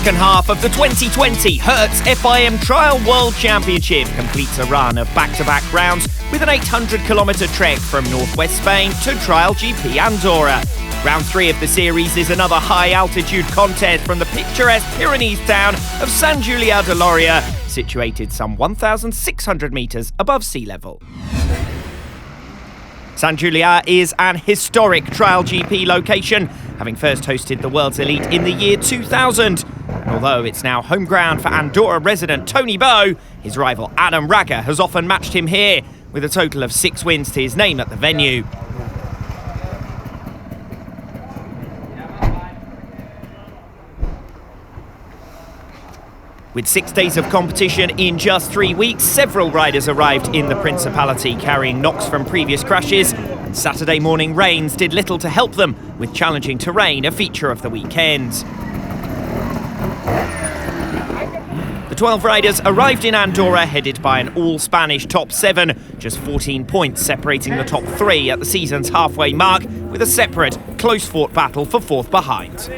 second half of the 2020 Hertz FIM Trial World Championship completes a run of back-to-back rounds with an 800-kilometre trek from northwest Spain to Trial GP Andorra. Round 3 of the series is another high-altitude contest from the picturesque Pyrenees town of Sant Julià de Lòria, situated some 1,600 metres above sea level. Sant Julià is an historic Trial GP location, having first hosted the world's elite in the year 2000. And although it's now home ground for Andorra resident Tony Bow, his rival Adam Raga has often matched him here, with a total of 6 wins to his name at the venue. With 6 days of competition in just 3 weeks, several riders arrived in the Principality carrying knocks from previous crashes, and Saturday morning rains did little to help them, with challenging terrain a feature of the weekend. The 12 riders arrived in Andorra headed by an all-Spanish top 7, just 14 points separating the top 3 at the season's halfway mark, with a separate, close-fought battle for 4th behind.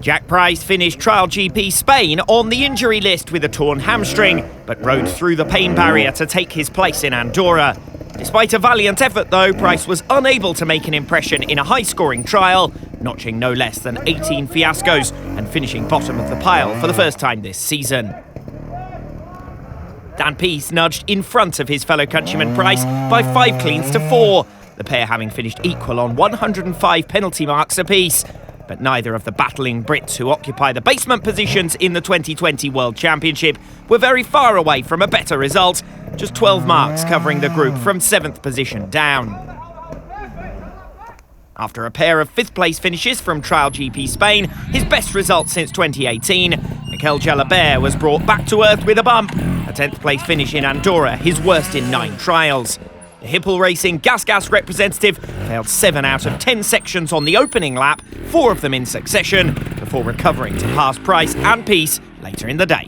Jack Price finished Trial GP Spain on the injury list with a torn hamstring, but rode through the pain barrier to take his place in Andorra. Despite a valiant effort though, Price was unable to make an impression in a high-scoring trial, notching no less than 18 fiascos and finishing bottom of the pile for the first time this season. Dan Peace nudged in front of his fellow countryman Price by 5 cleans to 4, the pair having finished equal on 105 penalty marks apiece. But neither of the battling Brits who occupy the basement positions in the 2020 World Championship were very far away from a better result, just 12 marks covering the group from 7th position down. After a pair of 5th place finishes from Trial GP Spain, his best result since 2018, Mikel Jalabert was brought back to earth with a bump, a 10th place finish in Andorra, his worst in 9 trials. The Hippel Racing Gas representative failed 7 out of 10 sections on the opening lap, 4 of them in succession, before recovering to pass Price and Peace later in the day.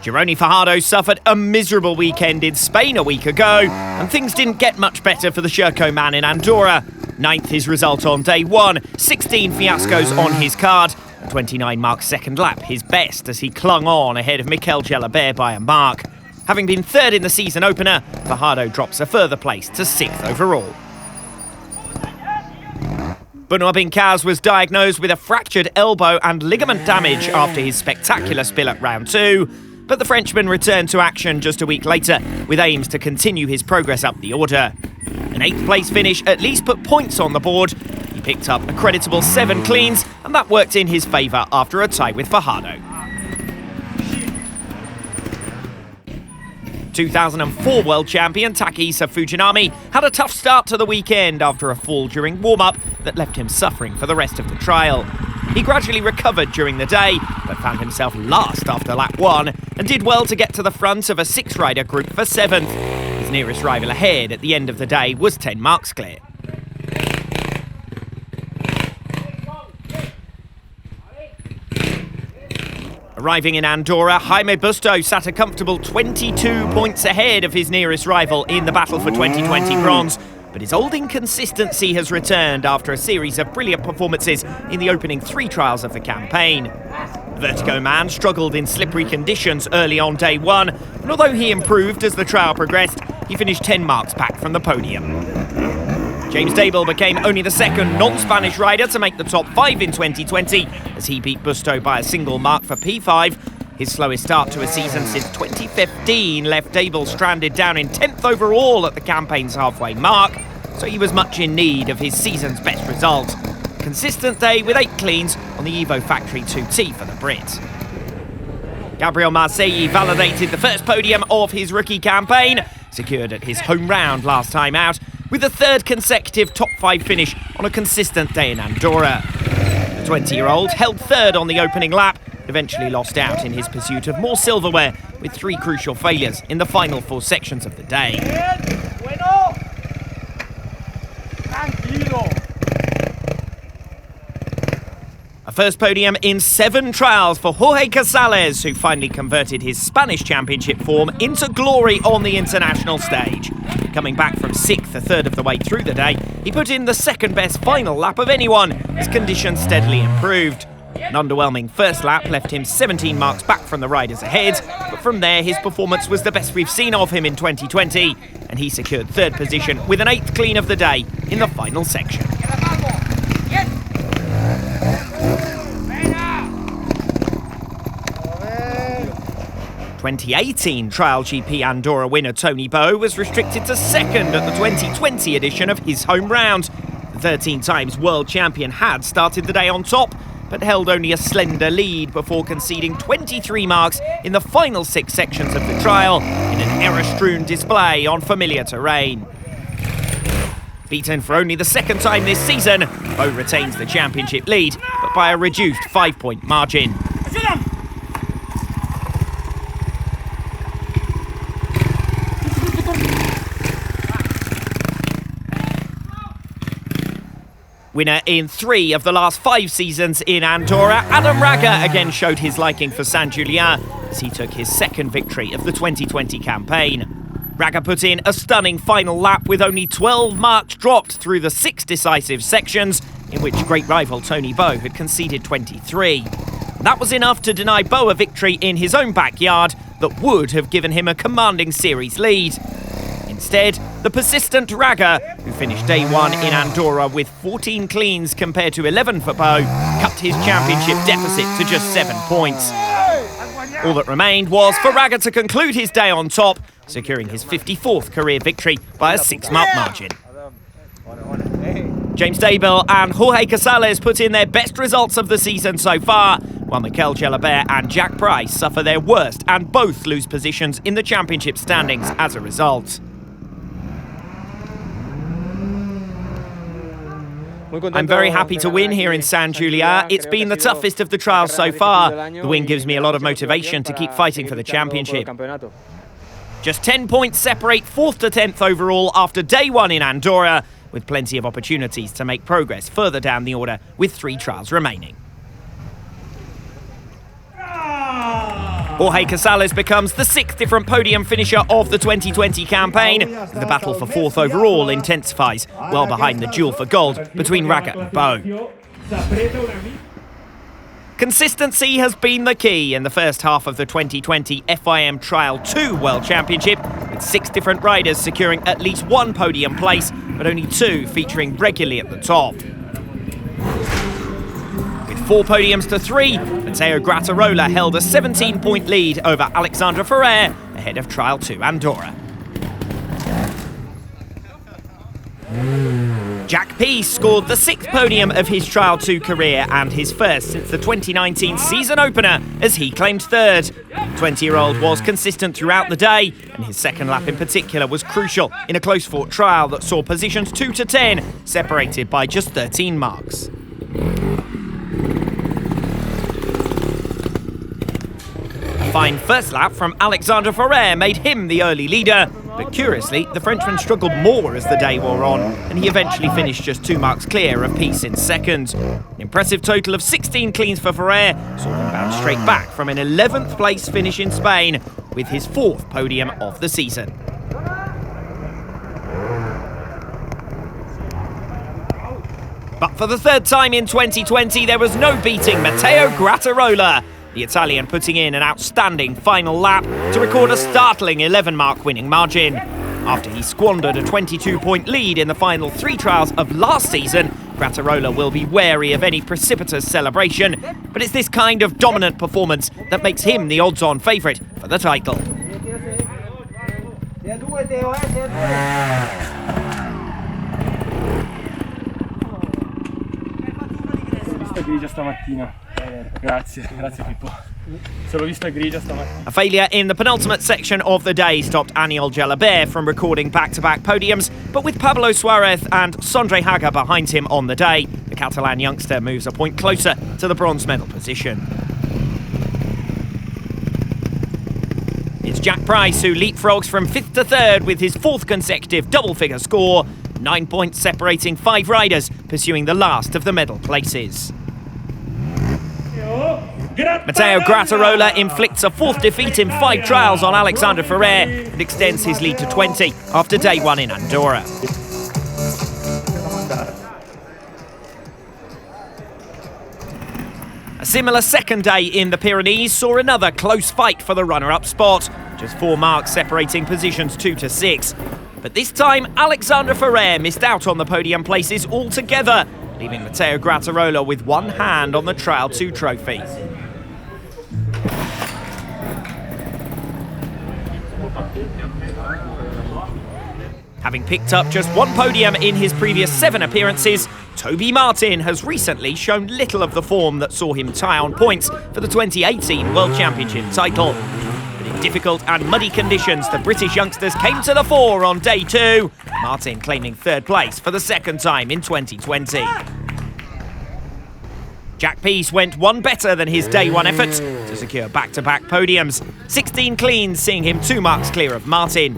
Gironi Fajardo suffered a miserable weekend in Spain a week ago, and things didn't get much better for the Sherco man in Andorra. 9th his result on day 1, 16 fiascos on his card, a 29-mark second lap, his best as he clung on ahead of Mikel Jalabert by a mark. Having been 3rd in the season opener, Fajardo drops a further place to 6th overall. Benoit Bincaz was diagnosed with a fractured elbow and ligament damage after his spectacular spill at round 2, but the Frenchman returned to action just a week later with aims to continue his progress up the order. An 8th place finish at least put points on the board. He picked up a creditable 7 cleans, and that worked in his favour after a tie with Fajardo. 2004 world champion Takehisa Fujinami had a tough start to the weekend after a fall during warm-up that left him suffering for the rest of the trial. He gradually recovered during the day, but found himself last after lap 1 and did well to get to the front of a 6-rider group for 7th. His nearest rival ahead at the end of the day was 10 marks clear. Arriving in Andorra, Jaime Busto sat a comfortable 22 points ahead of his nearest rival in the battle for 2020 bronze, but his old inconsistency has returned after a series of brilliant performances in the opening 3 trials of the campaign. The Vertigo man struggled in slippery conditions early on day 1, and although he improved as the trial progressed, he finished 10 marks back from the podium. James Dable became only the 2nd non-Spanish rider to make the top 5 in 2020, as he beat Busto by a single mark for P5. His slowest start to a season since 2015 left Dable stranded down in 10th overall at the campaign's halfway mark, so he was much in need of his season's best result. Consistent day with 8 cleans on the Evo Factory 2T for the Brit. Gabriel Marseille validated the first podium of his rookie campaign, secured at his home round last time out, with a 3rd consecutive top 5 finish on a consistent day in Andorra. The 20-year-old held 3rd on the opening lap, but eventually lost out in his pursuit of more silverware with 3 crucial failures in the final 4 sections of the day. A first podium in 7 trials for Jorge Casales, who finally converted his Spanish championship form into glory on the international stage. Coming back from 6th a third of the way through the day, he put in the second best final lap of anyone as conditions steadily improved. An underwhelming first lap left him 17 marks back from the riders ahead, but from there his performance was the best we've seen of him in 2020, and he secured 3rd position with an 8th clean of the day in the final section. 2018 Trial GP Andorra winner Tony Bow was restricted to 2nd at the 2020 edition of his home round. The 13 times world champion had started the day on top, but held only a slender lead before conceding 23 marks in the final 6 sections of the trial in an error-strewn display on familiar terrain. Beaten for only the 2nd time this season, Bow retains the championship lead, but by a reduced 5-point margin. Winner in 3 of the last 5 seasons in Andorra, Adam Raga again showed his liking for Sant Julià as he took his 2nd victory of the 2020 campaign. Raga put in a stunning final lap with only 12 marks dropped through the 6 decisive sections, in which great rival Tony Bow had conceded 23. That was enough to deny Bow a victory in his own backyard that would have given him a commanding series lead. Instead, the persistent Raga, who finished day 1 in Andorra with 14 cleans compared to 11 for Bow, cut his championship deficit to just 7 points. All that remained was for Raga to conclude his day on top, securing his 54th career victory by a 6-mark margin. James Daybell and Jorge Casales put in their best results of the season so far, while Mikel Gelabert and Jack Price suffer their worst and both lose positions in the championship standings as a result. I'm very happy to win here in Sant Julià. It's been the toughest of the trials so far. The win gives me a lot of motivation to keep fighting for the championship. Just 10 points separate 4th to 10th overall after day 1 in Andorra, with plenty of opportunities to make progress further down the order with 3 trials remaining. Jorge Casales becomes the 6th different podium finisher of the 2020 campaign. The battle for 4th overall intensifies, well behind the duel for gold between Raga and Bow. Consistency has been the key in the first half of the 2020 FIM Trial 2 World Championship, with 6 different riders securing at least 1 podium place, but only 2 featuring regularly at the top. 4 podiums to 3, Matteo Grattarola held a 17-point lead over Alexandre Ferrer ahead of Trial 2 Andorra. Jack Peace scored the 6th podium of his Trial 2 career and his first since the 2019 season opener as he claimed 3rd. The 20-year-old was consistent throughout the day, and his 2nd lap in particular was crucial in a close-fought trial that saw positions 2 to 10 separated by just 13 marks. A fine first lap from Alexandre Ferrer made him the early leader, but curiously, the Frenchman struggled more as the day wore on, and he eventually finished just 2 marks clear of Peace in 2nd. An impressive total of 16 cleans for Ferrer saw him bounce straight back from an 11th place finish in Spain, with his 4th podium of the season. But for the 3rd time in 2020, there was no beating Matteo Grattarola. The Italian putting in an outstanding final lap to record a startling 11-mark winning margin. After he squandered a 22-point lead in the final 3 trials of last season, Grattarola will be wary of any precipitous celebration, but it's this kind of dominant performance that makes him the odds-on favourite for the title. A failure in the penultimate section of the day stopped Aniol Gelabert from recording back-to-back podiums, but with Pablo Suarez and Sondre Haga behind him on the day, the Catalan youngster moves a point closer to the bronze medal position. It's Jack Price who leapfrogs from 5th to 3rd with his 4th consecutive double-figure score, 9 points separating 5 riders pursuing the last of the medal places. Matteo Grattarola inflicts a fourth defeat in 5 trials on Alexander Ferrer and extends his lead to 20 after day 1 in Andorra. A similar second day in the Pyrenees saw another close fight for the runner-up spot, just 4 marks separating positions 2 to 6. But this time, Alexander Ferrer missed out on the podium places altogether, leaving Matteo Grattarola with one hand on the Trial 2 trophy. Having picked up just 1 podium in his previous 7 appearances, Toby Martin has recently shown little of the form that saw him tie on points for the 2018 World Championship title. But in difficult and muddy conditions, the British youngsters came to the fore on day 2, Martin claiming 3rd place for the 2nd time in 2020. Jack Peace went one better than his day 1 effort to secure back-to-back podiums, 16 cleans seeing him 2 marks clear of Martin.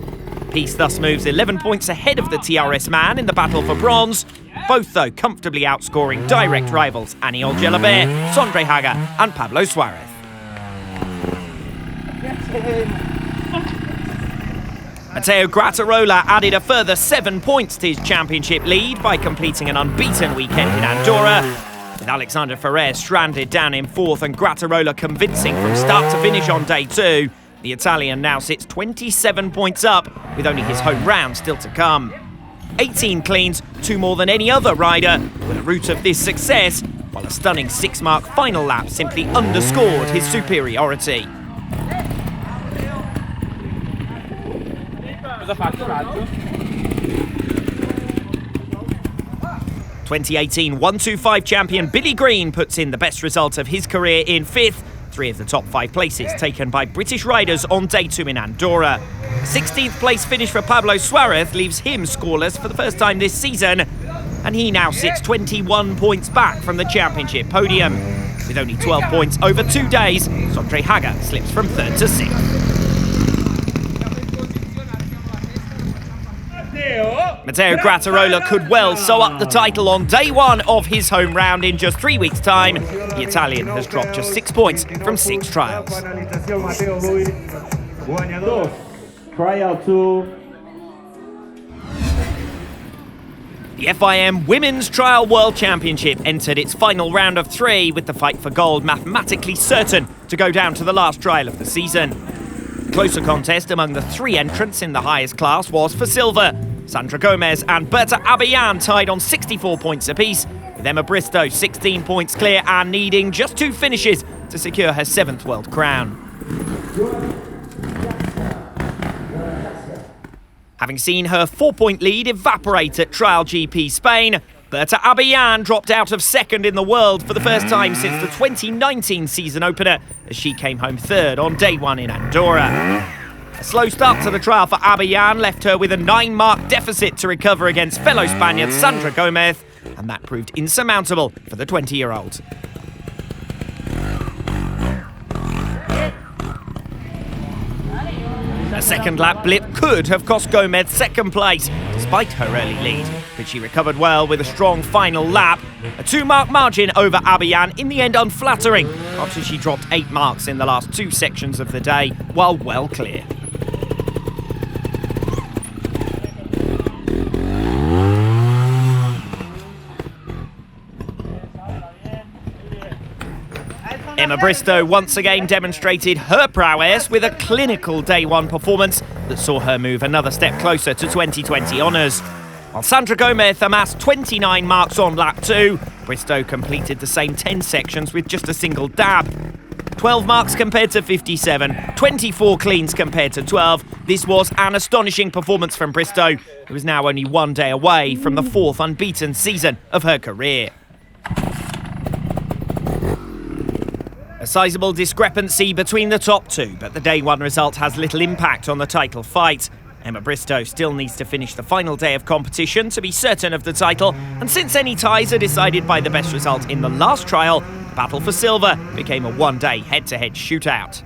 Peace thus moves 11 points ahead of the TRS man in the battle for bronze, both though comfortably outscoring direct rivals Aniol Gelabert, Sondre Haga and Pablo Suarez. Matteo Grattarola added a further 7 points to his championship lead by completing an unbeaten weekend in Andorra, with Alexander Ferrer stranded down in 4th and Grattarola convincing from start to finish on day 2. The Italian now sits 27 points up, with only his home round still to come. 18 cleans, 2 more than any other rider, were the root of this success, while a stunning 6-mark final lap simply underscored his superiority. 2018 125 champion Billy Green puts in the best result of his career in 5th, 3 of the top 5 places taken by British riders on day 2 in Andorra. A 16th place finish for Pablo Suarez leaves him scoreless for the first time this season, and he now sits 21 points back from the championship podium. With only 12 points over 2 days, Sondre Haga slips from 3rd to 6th. Matteo Grattarola could well sew up the title on day 1 of his home round in just 3 weeks' time. The Italian has dropped just 6 points from 6 trials. Trial 2. The FIM Women's Trial World Championship entered its final round of 3 with the fight for gold mathematically certain to go down to the last trial of the season. The closer contest among the 3 entrants in the highest class was for silver. Sandra Gomez and Berta Abiyan tied on 64 points apiece, with Emma Bristow 16 points clear and needing just 2 finishes to secure her 7th world crown. Having seen her 4-point lead evaporate at Trial GP Spain, Berta Abiyan dropped out of 2nd in the world for the first time since the 2019 season opener, as she came home 3rd on day 1 in Andorra. A slow start to the trial for Abiyan left her with a 9-mark deficit to recover against fellow Spaniard Sandra Gomez, and that proved insurmountable for the 20-year-old. A second lap blip could have cost Gomez 2nd place, despite her early lead, but she recovered well with a strong final lap. A 2-mark margin over Abiyan in the end unflattering, after she dropped 8 marks in the last 2 sections of the day, while well clear. Emma Bristow once again demonstrated her prowess with a clinical day 1 performance that saw her move another step closer to 2020 honours. While Sandra Gomez amassed 29 marks on lap 2, Bristow completed the same 10 sections with just a single dab. 12 marks compared to 57, 24 cleans compared to 12. This was an astonishing performance from Bristow, who is now only 1 day away from the 4th unbeaten season of her career. A sizable discrepancy between the top 2, but the day 1 result has little impact on the title fight. Emma Bristow still needs to finish the final day of competition to be certain of the title, and since any ties are decided by the best result in the last trial, the battle for silver became a 1-day head-to-head shootout.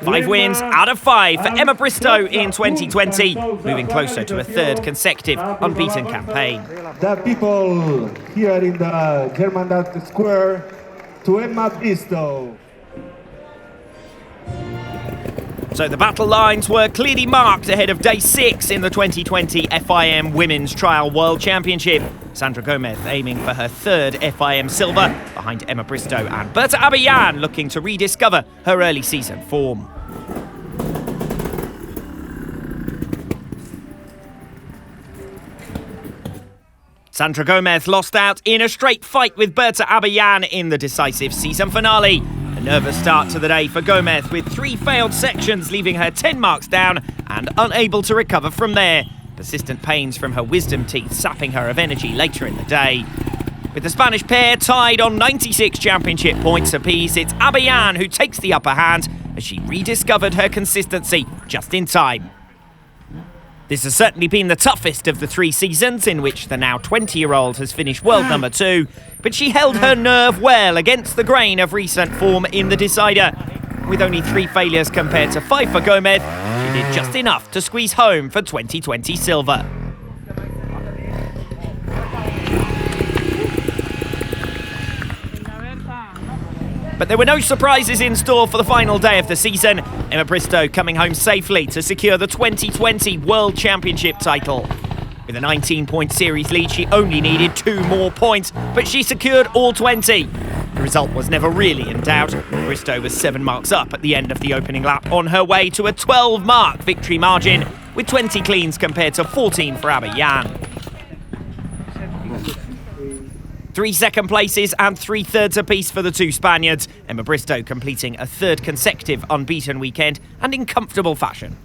5 wins out of 5 for Emma Bristow in 2020, moving closer to a third consecutive unbeaten campaign. The people here in the German Square to Emma Bristow. So the battle lines were clearly marked ahead of day 6 in the 2020 FIM Women's Trial World Championship. Sandra Gomez aiming for her third FIM silver, behind Emma Bristow and Berta Abellan looking to rediscover her early season form. Sandra Gomez lost out in a straight fight with Berta Abellan in the decisive season finale. A nervous start to the day for Gomez, with 3 failed sections leaving her 10 marks down and unable to recover from there. Persistent pains from her wisdom teeth sapping her of energy later in the day. With the Spanish pair tied on 96 championship points apiece, it's Abellan who takes the upper hand as she rediscovered her consistency just in time. This has certainly been the toughest of the 3 seasons in which the now 20-year-old has finished world number 2, but she held her nerve well against the grain of recent form in the decider. With only 3 failures compared to 5 for Gomez, she did just enough to squeeze home for 2020 silver. But there were no surprises in store for the final day of the season. Emma Bristow coming home safely to secure the 2020 World Championship title. With a 19-point series lead, she only needed 2 more points, but she secured all 20. The result was never really in doubt. Bristow was 7 marks up at the end of the opening lap, on her way to a 12-mark victory margin, with 20 cleans compared to 14 for Abellan. 3 second places and 3 thirds apiece for the 2 Spaniards. Emma Bristow completing a 3rd consecutive unbeaten weekend, and in comfortable fashion.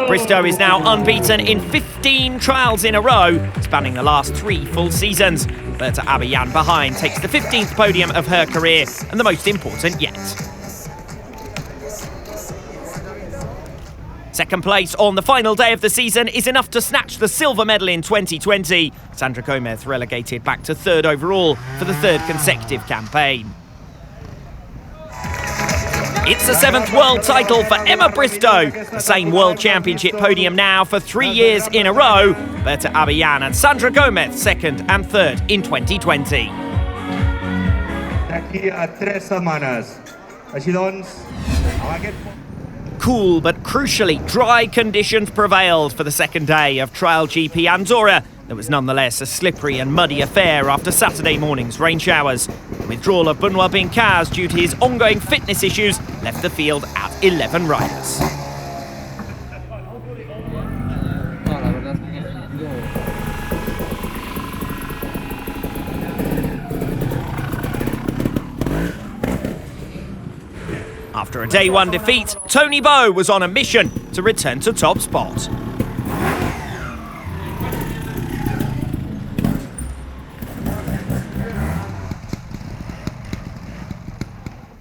Bristow is now unbeaten in 15 trials in a row, spanning the last 3 full seasons. Berta Abellan behind takes the 15th podium of her career, and the most important yet. Second place on the final day of the season is enough to snatch the silver medal in 2020. Sandra Gomez relegated back to 3rd overall for the 3rd consecutive campaign. It's the 7th world title for Emma Bristow. The same World Championship podium now for 3 years in a row. Berta Abellan and Sandra Gomez 2nd and 3rd in 2020. D'aquí a 3 setmanes. Així doncs, amb aquest... Cool but crucially dry conditions prevailed for the second day of Trial GP Andorra. There was nonetheless a slippery and muddy affair after Saturday morning's rain showers. The withdrawal of Benoit Bincaz due to his ongoing fitness issues left the field at 11 riders. After a day 1 defeat, Tony Bowe was on a mission to return to top spot.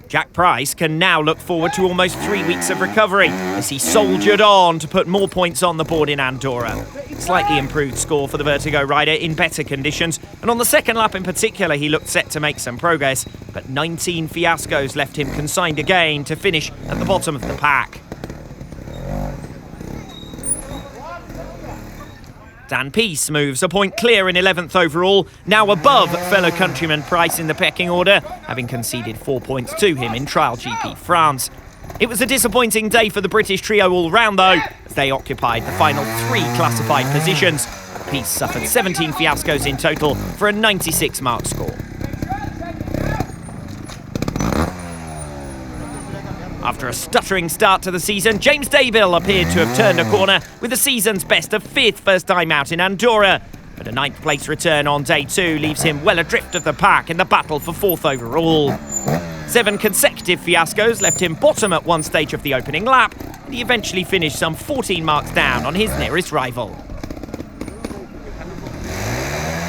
Jack Price can now look forward to almost 3 weeks of recovery as he soldiered on to put more points on the board in Andorra. Slightly improved score for the Vertigo rider in better conditions, and on the second lap in particular he looked set to make some progress, but 19 fiascos left him consigned again to finish at the bottom of the pack. Dan Peace moves a point clear in 11th overall, now above fellow countryman Price in the pecking order, having conceded 4 points to him in Trial GP France. It was a disappointing day for the British trio all round though, as they occupied the final 3 classified positions. Peace suffered 17 fiascos in total for a 96-mark score. After a stuttering start to the season, James Dayville appeared to have turned a corner with the season's best of 5th first time out in Andorra. But a 9th place return on day 2 leaves him well adrift of the pack in the battle for 4th overall. 7 consecutive fiascos left him bottom at one stage of the opening lap, and he eventually finished some 14 marks down on his nearest rival.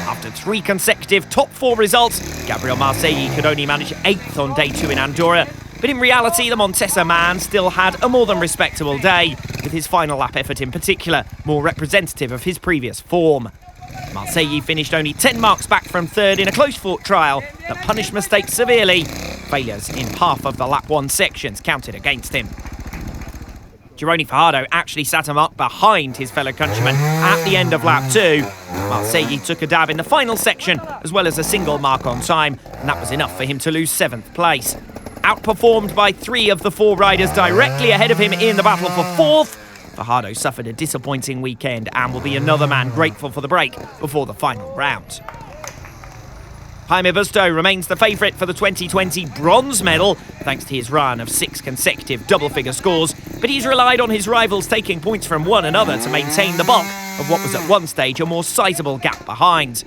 After 3 consecutive top 4 results, Gabriel Marseille could only manage 8th on day 2 in Andorra. But in reality, the Montesa man still had a more than respectable day, with his final lap effort in particular more representative of his previous form. Marseille finished only 10 marks back from 3rd in a close-fought trial that punished mistakes severely. Failures in half of the lap 1 sections counted against him. Gironi Fajardo actually sat a mark behind his fellow countryman at the end of lap 2. Marseille took a dab in the final section, as well as a single mark on time, and that was enough for him to lose 7th place. Outperformed by 3 of the 4 riders directly ahead of him in the battle for 4th, Fajardo suffered a disappointing weekend and will be another man grateful for the break before the final round. Jaime Busto remains the favourite for the 2020 bronze medal, thanks to his run of 6 consecutive double-figure scores, but he's relied on his rivals taking points from one another to maintain the bulk of what was at one stage a more sizable gap behind.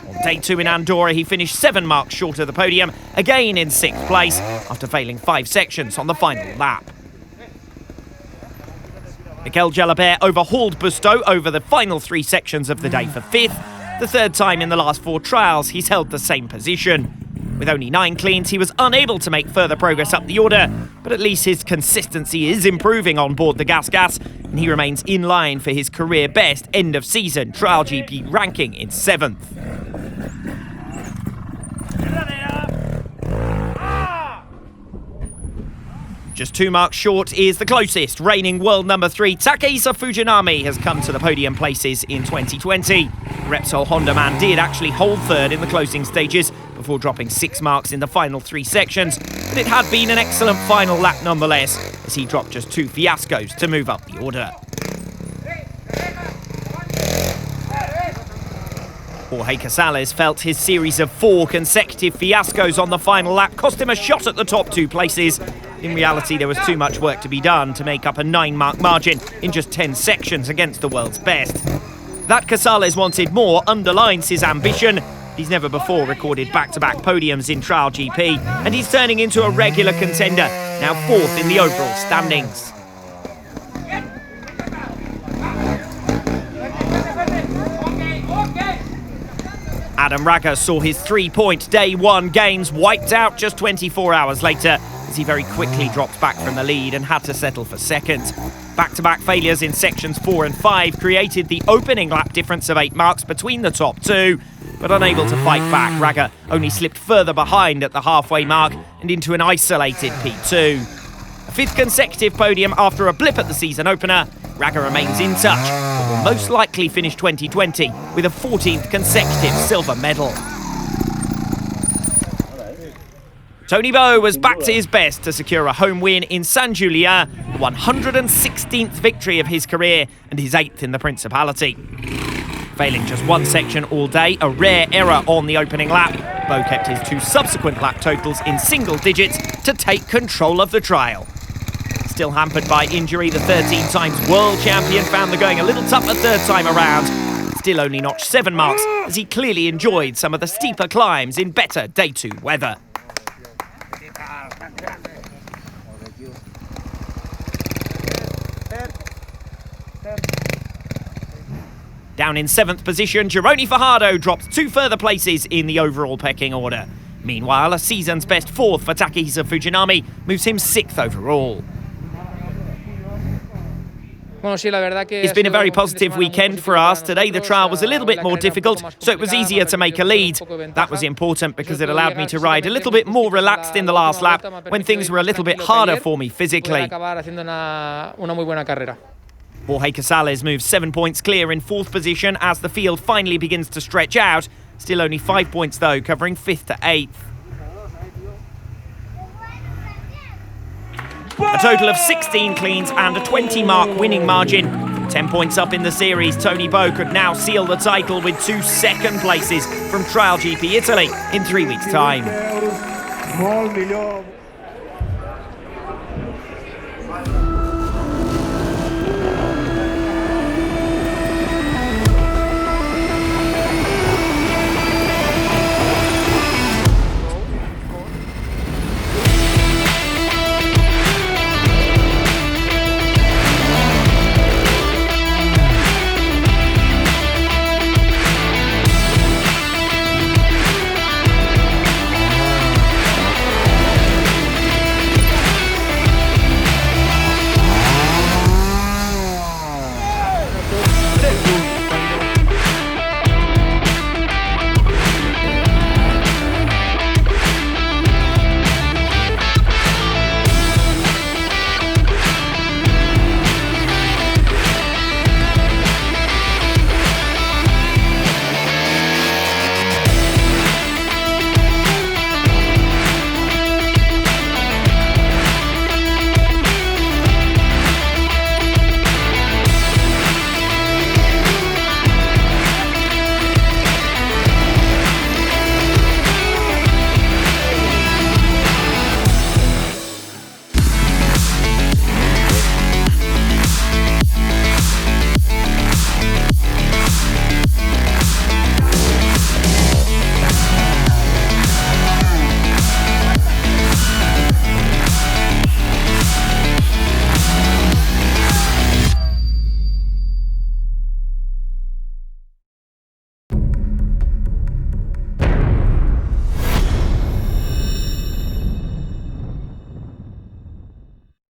On day 2 in Andorra, he finished 7 marks short of the podium, again in 6th place, after failing 5 sections on the final lap. Mikel Jalabert overhauled Busto over the final 3 sections of the day for 5th, the 3rd time in the last 4 trials he's held the same position. With only 9 cleans, he was unable to make further progress up the order, but at least his consistency is improving on board the Gas, and he remains in line for his career best end-of-season Trial GP ranking in 7th. Just 2 marks short is the closest. Reigning world number 3 Takehisa Fujinami has come to the podium places in 2020. Repsol Honda man did actually hold 3rd in the closing stages before dropping 6 marks in the final 3 sections, but it had been an excellent final lap nonetheless, as he dropped just 2 fiascos to move up the order. Jorge Casales felt his series of 4 consecutive fiascos on the final lap cost him a shot at the top 2 places. In reality, there was too much work to be done to make up a 9-mark margin in just 10 sections against the world's best. That Casales wanted more underlines his ambition. He's never before recorded back-to-back podiums in Trial GP, and he's turning into a regular contender, now 4th in the overall standings. Adam Raga saw his 3-point day 1 gains wiped out just 24 hours later, as he very quickly dropped back from the lead and had to settle for 2nd. Back-to-back failures in sections 4 and 5 created the opening lap difference of 8 marks between the top 2, but unable to fight back, Raga only slipped further behind at the halfway mark and into an isolated P2. A 5th consecutive podium after a blip at the season opener, Raga remains in touch, but will most likely finish 2020 with a 14th consecutive silver medal. Tony Bow was back to his best to secure a home win in Sant Julià, the 116th victory of his career and his 8th in the Principality. Failing just 1 section all day, a rare error on the opening lap, Bow kept his 2 subsequent lap totals in single digits to take control of the trial. Still hampered by injury, the 13 times world champion found the going a little tougher 3rd time around. Still only notched 7 marks, as he clearly enjoyed some of the steeper climbs in better day 2 weather. Down in 7th position, Gironi Fajardo dropped 2 further places in the overall pecking order. Meanwhile, a season's best 4th for Takehisa Fujinami moves him 6th overall. It's been a very positive weekend for us. Today the trial was a little bit more difficult, so it was easier to make a lead. That was important because it allowed me to ride a little bit more relaxed in the last lap when things were a little bit harder for me physically. Jorge Casales moves 7 points clear in 4th position as the field finally begins to stretch out. Still only 5 points though, covering 5th to 8th. A total of 16 cleans and a 20-mark winning margin. 10 points up in the series, Tony Bow could now seal the title with 2 second places from Trial GP Italy in 3 weeks' time.